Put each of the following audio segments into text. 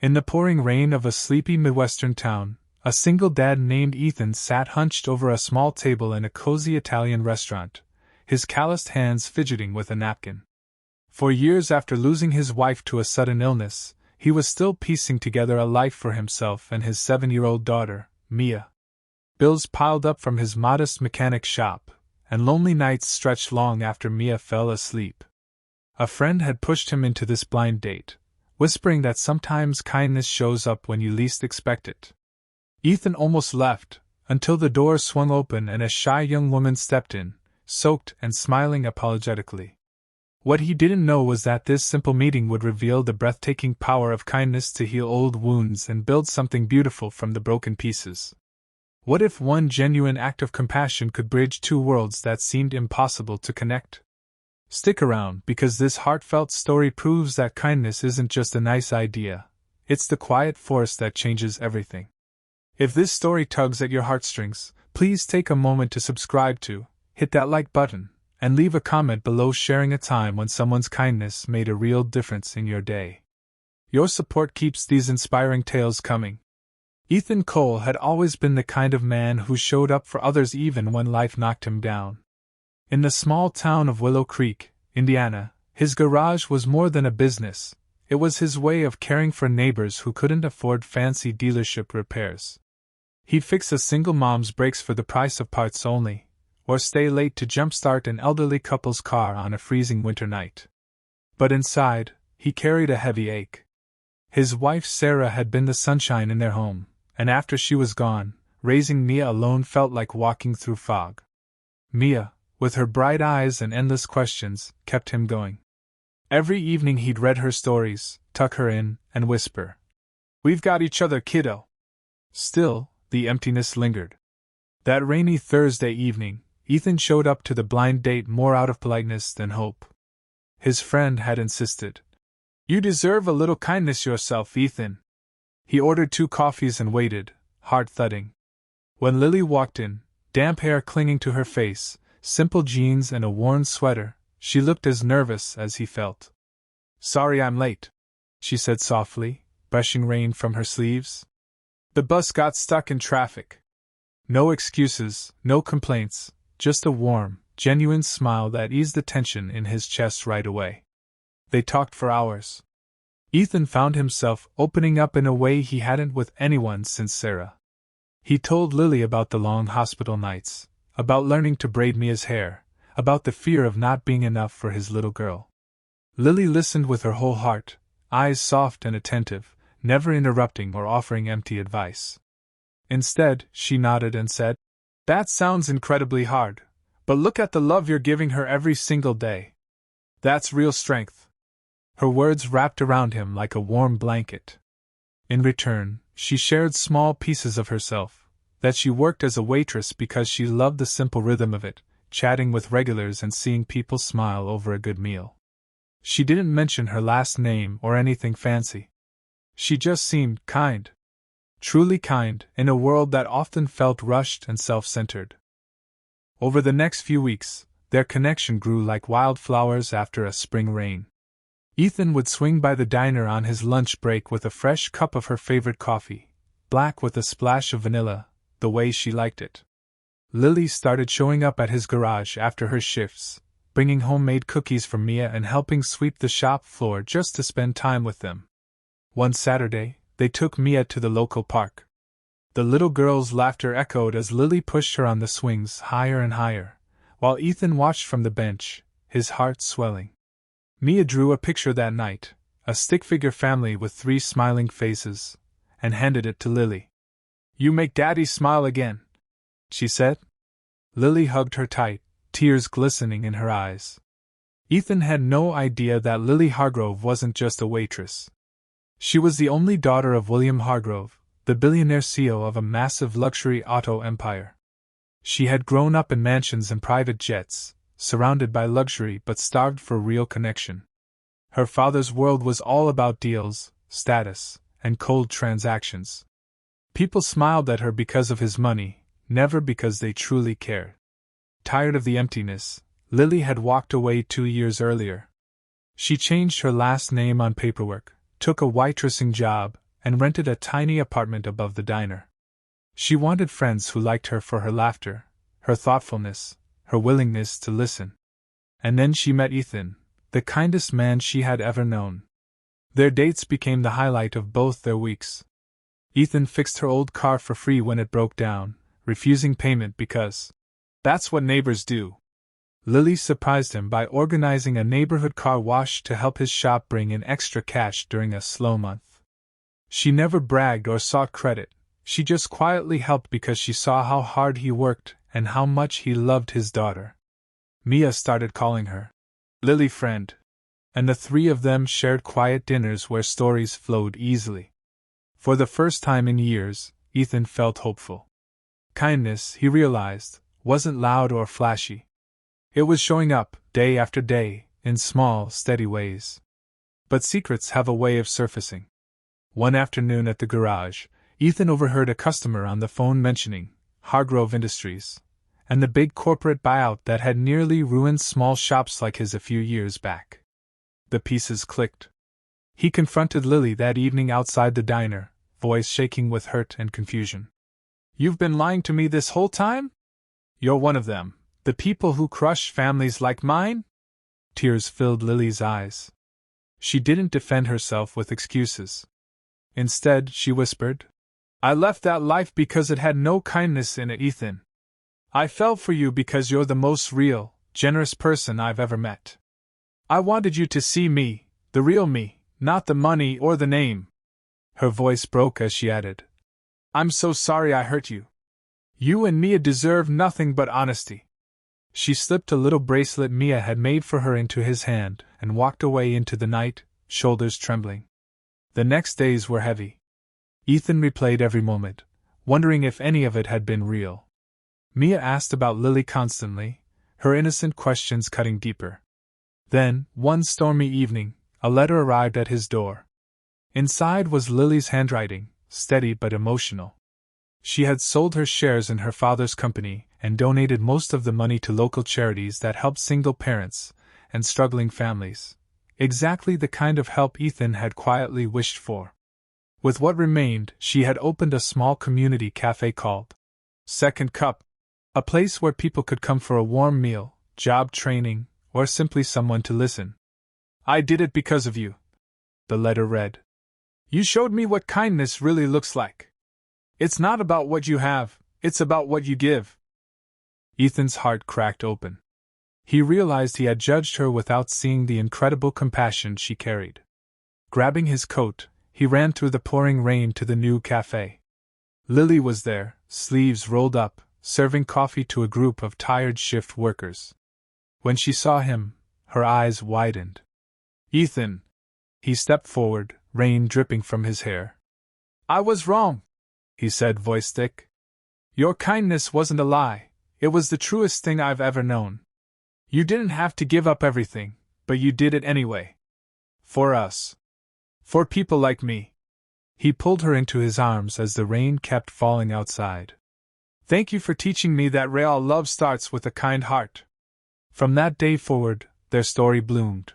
In the pouring rain of a sleepy Midwestern town, a single dad named Ethan sat hunched over a small table in a cozy Italian restaurant, his calloused hands fidgeting with a napkin. For years after losing his wife to a sudden illness, he was still piecing together a life for himself and his 7-year-old daughter, Mia. Bills piled up from his modest mechanic shop, and lonely nights stretched long after Mia fell asleep. A friend had pushed him into this blind date, whispering that sometimes kindness shows up when you least expect it. Ethan almost left, until the door swung open and a shy young woman stepped in, soaked and smiling apologetically. What he didn't know was that this simple meeting would reveal the breathtaking power of kindness to heal old wounds and build something beautiful from the broken pieces. What if one genuine act of compassion could bridge two worlds that seemed impossible to connect? Stick around, because this heartfelt story proves that kindness isn't just a nice idea, it's the quiet force that changes everything. If this story tugs at your heartstrings, please take a moment to subscribe to, hit that like button, and leave a comment below sharing a time when someone's kindness made a real difference in your day. Your support keeps these inspiring tales coming. Ethan Cole had always been the kind of man who showed up for others even when life knocked him down. In the small town of Willow Creek, Indiana, his garage was more than a business. It was his way of caring for neighbors who couldn't afford fancy dealership repairs. He'd fix a single mom's brakes for the price of parts only, or stay late to jumpstart an elderly couple's car on a freezing winter night. But inside, he carried a heavy ache. His wife Sarah had been the sunshine in their home, and after she was gone, raising Mia alone felt like walking through fog. Mia, with her bright eyes and endless questions, kept him going. Every evening he'd read her stories, tuck her in, and whisper, "We've got each other, kiddo." Still, the emptiness lingered. That rainy Thursday evening, Ethan showed up to the blind date more out of politeness than hope. His friend had insisted. "You deserve a little kindness yourself, Ethan." He ordered 2 coffees and waited, heart thudding. When Lily walked in, damp hair clinging to her face, simple jeans and a worn sweater, she looked as nervous as he felt. "Sorry I'm late," she said softly, brushing rain from her sleeves. "The bus got stuck in traffic." No excuses, no complaints, just a warm, genuine smile that eased the tension in his chest right away. They talked for hours. Ethan found himself opening up in a way he hadn't with anyone since Sarah. He told Lily about the long hospital nights, about learning to braid Mia's hair, about the fear of not being enough for his little girl. Lily listened with her whole heart, eyes soft and attentive, never interrupting or offering empty advice. Instead, she nodded and said, "That sounds incredibly hard, but look at the love you're giving her every single day. That's real strength." Her words wrapped around him like a warm blanket. In return, she shared small pieces of herself, that she worked as a waitress because she loved the simple rhythm of it, chatting with regulars and seeing people smile over a good meal. She didn't mention her last name or anything fancy. She just seemed kind. Truly kind, in a world that often felt rushed and self-centered. Over the next few weeks, their connection grew like wildflowers after a spring rain. Ethan would swing by the diner on his lunch break with a fresh cup of her favorite coffee, black with a splash of vanilla, the way she liked it. Lily started showing up at his garage after her shifts, bringing homemade cookies for Mia and helping sweep the shop floor just to spend time with them. One Saturday, they took Mia to the local park. The little girl's laughter echoed as Lily pushed her on the swings higher and higher, while Ethan watched from the bench, his heart swelling. Mia drew a picture that night, a stick-figure family with 3 smiling faces, and handed it to Lily. "You make Daddy smile again," she said. Lily hugged her tight, tears glistening in her eyes. Ethan had no idea that Lily Hargrove wasn't just a waitress. She was the only daughter of William Hargrove, the billionaire CEO of a massive luxury auto empire. She had grown up in mansions and private jets, surrounded by luxury but starved for real connection. Her father's world was all about deals, status, and cold transactions. People smiled at her because of his money, never because they truly cared. Tired of the emptiness, Lily had walked away 2 years earlier. She changed her last name on paperwork, took a waitressing job, and rented a tiny apartment above the diner. She wanted friends who liked her for her laughter, her thoughtfulness, her willingness to listen. And then she met Ethan, the kindest man she had ever known. Their dates became the highlight of both their weeks. Ethan fixed her old car for free when it broke down, refusing payment because that's what neighbors do. Lily surprised him by organizing a neighborhood car wash to help his shop bring in extra cash during a slow month. She never bragged or sought credit, she just quietly helped because she saw how hard he worked and how much he loved his daughter. Mia started calling her Lily friend, and the three of them shared quiet dinners where stories flowed easily. For the first time in years, Ethan felt hopeful. Kindness, he realized, wasn't loud or flashy. It was showing up, day after day, in small, steady ways. But secrets have a way of surfacing. One afternoon at the garage, Ethan overheard a customer on the phone mentioning Hargrove Industries, and the big corporate buyout that had nearly ruined small shops like his a few years back. The pieces clicked. He confronted Lily that evening outside the diner, voice shaking with hurt and confusion. "You've been lying to me this whole time? You're one of them, the people who crush families like mine?" Tears filled Lily's eyes. She didn't defend herself with excuses. Instead, she whispered, "I left that life because it had no kindness in it, Ethan. I fell for you because you're the most real, generous person I've ever met. I wanted you to see me, the real me, not the money or the name." Her voice broke as she added, "I'm so sorry I hurt you. You and Mia deserve nothing but honesty." She slipped a little bracelet Mia had made for her into his hand and walked away into the night, shoulders trembling. The next days were heavy. Ethan replayed every moment, wondering if any of it had been real. Mia asked about Lily constantly, her innocent questions cutting deeper. Then, one stormy evening, a letter arrived at his door. Inside was Lily's handwriting, steady but emotional. She had sold her shares in her father's company and donated most of the money to local charities that helped single parents and struggling families. Exactly the kind of help Ethan had quietly wished for. With what remained, she had opened a small community cafe called Second Cup, a place where people could come for a warm meal, job training, or simply someone to listen. "I did it because of you," the letter read. "You showed me what kindness really looks like. It's not about what you have, it's about what you give." Ethan's heart cracked open. He realized he had judged her without seeing the incredible compassion she carried. Grabbing his coat, he ran through the pouring rain to the new cafe. Lily was there, sleeves rolled up, serving coffee to a group of tired shift workers. When she saw him, her eyes widened. "Ethan!" He stepped forward, rain dripping from his hair. "I was wrong," he said, voice thick. "Your kindness wasn't a lie, it was the truest thing I've ever known. You didn't have to give up everything, but you did it anyway. For us. For people like me." He pulled her into his arms as the rain kept falling outside. "Thank you for teaching me that real love starts with a kind heart." From that day forward, their story bloomed.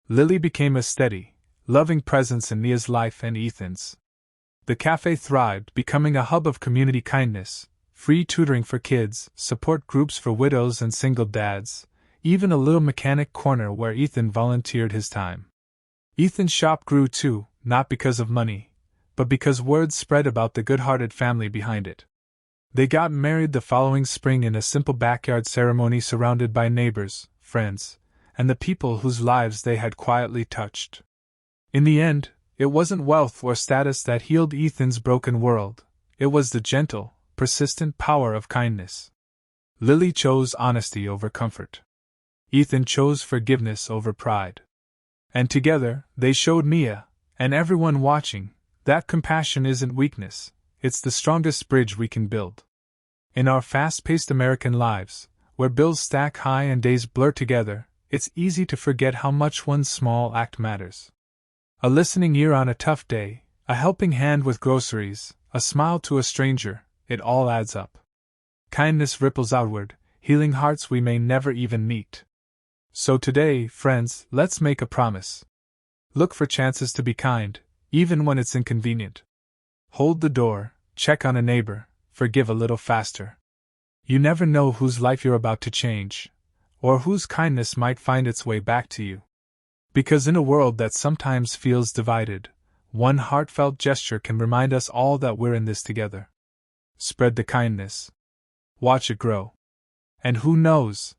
Lily became a steady, loving presence in Mia's life and Ethan's. The cafe thrived, becoming a hub of community kindness, free tutoring for kids, support groups for widows and single dads, even a little mechanic corner where Ethan volunteered his time. Ethan's shop grew too, not because of money, but because word spread about the good-hearted family behind it. They got married the following spring in a simple backyard ceremony surrounded by neighbors, friends, and the people whose lives they had quietly touched. In the end, it wasn't wealth or status that healed Ethan's broken world, it was the gentle, persistent power of kindness. Lily chose honesty over comfort. Ethan chose forgiveness over pride. And together, they showed Mia, and everyone watching, that compassion isn't weakness, it's the strongest bridge we can build. In our fast-paced American lives, where bills stack high and days blur together, it's easy to forget how much one small act matters. A listening ear on a tough day, a helping hand with groceries, a smile to a stranger, it all adds up. Kindness ripples outward, healing hearts we may never even meet. So today, friends, let's make a promise. Look for chances to be kind, even when it's inconvenient. Hold the door, check on a neighbor, forgive a little faster. You never know whose life you're about to change, or whose kindness might find its way back to you. Because in a world that sometimes feels divided, one heartfelt gesture can remind us all that we're in this together. Spread the kindness. Watch it grow. And who knows?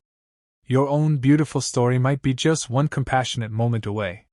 Your own beautiful story might be just one compassionate moment away.